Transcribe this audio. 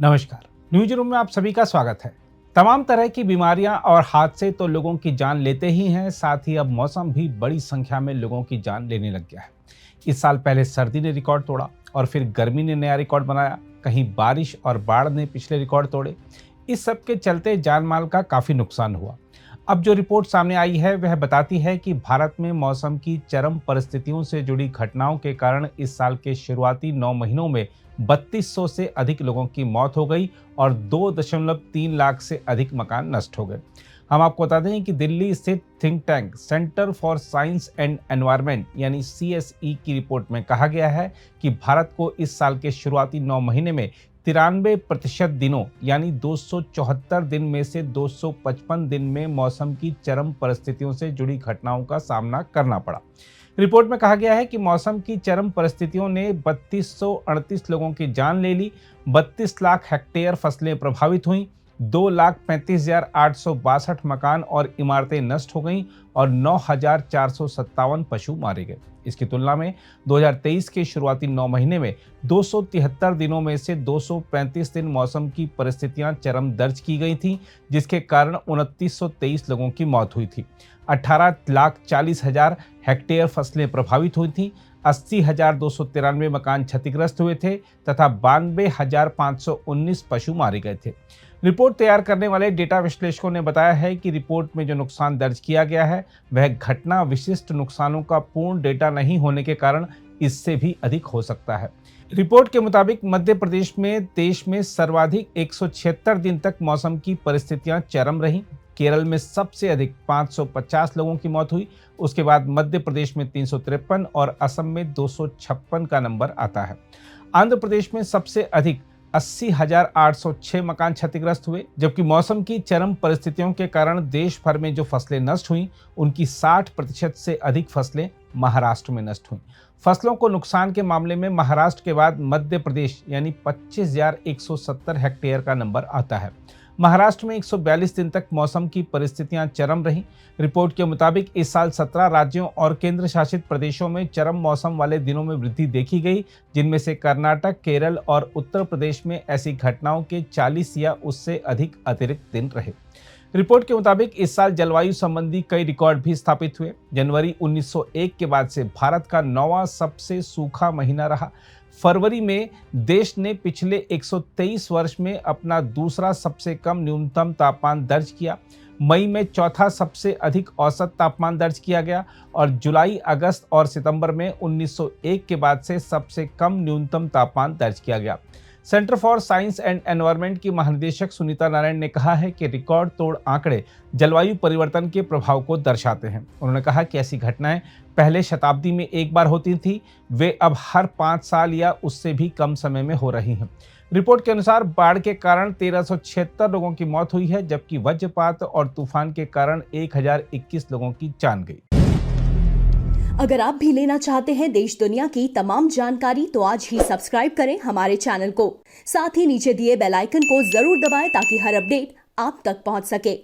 नमस्कार। News room में आप सभी का स्वागत है। तमाम तरह की बीमारियां और हादसे तो लोगों की जान लेते ही हैं, साथ ही अब मौसम भी बड़ी संख्या में लोगों की जान लेने लग गया है। इस साल पहले सर्दी ने रिकॉर्ड तोड़ा और फिर गर्मी ने नया रिकॉर्ड बनाया। कहीं बारिश और बाढ़ ने पिछले रिकॉर्ड तोड़े। इस सब के चलते जान माल का काफी नुकसान हुआ। अब जो रिपोर्ट सामने आई है वह बताती है कि भारत में मौसम की चरम परिस्थितियों से जुड़ी घटनाओं के कारण इस साल के शुरुआती 9 महीनों में 3200 से अधिक लोगों की मौत हो गई और 2.3 लाख से अधिक मकान नष्ट हो गए। हम आपको बता दें कि दिल्ली स्थित think tank centre for science and environment यानी CSE की रिपोर्ट में कहा गया है कि भारत को इस साल के शुरुआती 9 महीने में 93% दिनों यानी 274 दिन में से 255 दिन में मौसम की चरम परिस्थितियों से जुड़ी घटनाओं का सामना करना पड़ा। रिपोर्ट में कहा गया है कि मौसम की चरम परिस्थितियों ने 3238 लोगों की जान ले ली, 32 लाख हेक्टेयर फसलें प्रभावित हुईं, 2,35,862 मकान और इमारतें नष्ट हो गईं और 9,457 पशु मारे गए। इसकी तुलना में 2023 के शुरुआती 9 महीने में 273 दिनों में से 235 दिन मौसम की परिस्थितियां चरम दर्ज की गई थीं, जिसके कारण 2923 लोगों की मौत हुई थी। 18,40,000 हेक्टेयर फसलें प्रभावित हुई थीं, 80,293 मकान क्षतिग्रस्त हुए थे तथा 92,519 पशु मारे गए थे। रिपोर्ट तैयार करने वाले डेटा विश्लेषकों ने बताया है कि रिपोर्ट में जो नुकसान दर्ज किया गया है वह घटना विशिष्ट नुकसानों का पूर्ण डेटा नहीं होने के कारण इससे भी अधिक हो सकता है। रिपोर्ट के मुताबिक मध्य प्रदेश में देश में सर्वाधिक 176 दिन तक मौसम की परिस्थितियां चरम रहीं। केरल में सबसे अधिक 550 लोगों की मौत हुई। उसके बाद मध्य प्रदेश में 353 और असम में 256 का नंबर आता है। आंध्र प्रदेश में सबसे अधिक 80,806 मकान क्षतिग्रस्त हुए, जबकि मौसम की चरम परिस्थितियों के कारण देश भर में जो फसलें नष्ट हुईं, उनकी 60% से अधिक फसलें महाराष्ट्र में नष्ट हुईं। फसलों को नुकसान के मामले में महाराष्ट्र के बाद मध्य प्रदेश यानी 25,170 हेक्टेयर का नंबर आता है। महाराष्ट्र में 142 दिन तक मौसम की परिस्थितियां चरम रहीं। रिपोर्ट के मुताबिक इस साल 17 राज्यों और केंद्र शासित प्रदेशों में चरम मौसम वाले दिनों में वृद्धि देखी गई, जिनमें से कर्नाटक, केरल और उत्तर प्रदेश में ऐसी घटनाओं के 40 या उससे अधिक अतिरिक्त दिन रहे। रिपोर्ट के मुताबिक इस साल जलवायु संबंधी कई रिकॉर्ड भी स्थापित हुए। जनवरी 1901 के बाद से भारत का 9वां सबसे सूखा महीना रहा। फरवरी में देश ने पिछले 123 वर्ष में अपना दूसरा सबसे कम न्यूनतम तापमान दर्ज किया। मई में चौथा सबसे अधिक औसत तापमान दर्ज किया गया और जुलाई, अगस्त और सितंबर में 1901 के बाद से सबसे कम न्यूनतम तापमान दर्ज किया गया। Centre for science and environment की महानिदेशक सुनीता नारायण ने कहा है कि रिकॉर्ड तोड़ आंकड़े जलवायु परिवर्तन के प्रभाव को दर्शाते हैं। उन्होंने कहा कि ऐसी घटनाएं पहले शताब्दी में एक बार होती थी, वे अब हर 5 साल या उससे भी कम समय में हो रही हैं। रिपोर्ट के अनुसार बाढ़ के कारण 1376 लोगों की मौत हुई है, जबकि वज्रपात और तूफान के कारण 1021 लोगों की जान गई। अगर आप भी लेना चाहते हैं देश दुनिया की तमाम जानकारी तो आज ही सब्सक्राइब करें हमारे चैनल को। साथ ही नीचे दिए बेल आइकन को जरूर दबाएं ताकि हर अपडेट आप तक पहुंच सके।